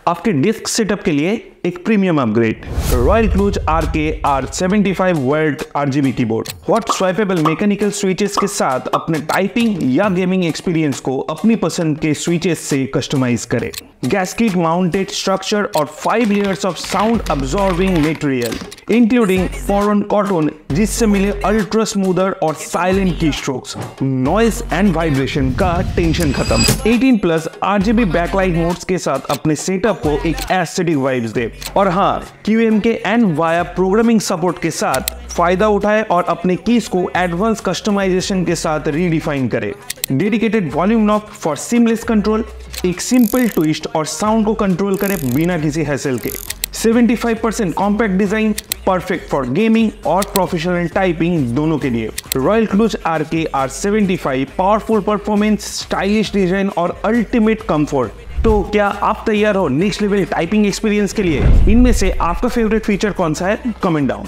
आपके disc setup के लिए एक premium upgrade. Royal kludge RK R75 world RGB keyboard hot swappable mechanical switches के साथ अपने टाइपिंग या गेमिंग एक्सपीरियंस को अपनी पसंद के स्विचेस से कस्टमाइज करें। गैस्केट माउंटेड स्ट्रक्चर और 5 layers of sound absorbing material including poron cotton, जिससे मिले अल्ट्रा स्मूदर और silent keystrokes, noise and vibration का टेंशन खत्म। 18+ RGB बैकलाइट मोड्स के साथ अपने सेटअप को एक एस्थेटिक वाइब्स दे। और हाँ, QMK and via programming support के साथ फायदा उठाए और अपने कीज को एडवांस कस्टमाइजेशन के साथ रीडिफाइन करे। Dedicated volume knob for seamless control, एक सिंपल ट्विस्ट और साउंड को कंट्रोल करे बिना किसी हैसल के। 75% compact design, perfect for gaming और प्रोफेशनल टाइपिंग दोनों के लिए। Royal kludge RK R75 powerful performance, stylish design और अल्टीमेट कंफर्ट। तो क्या आप तैयार हो नेक्स्ट लेवल टाइपिंग एक्सपीरियंस के लिए? इनमें से आपका फेवरेट फीचर कौन सा है? Comment down.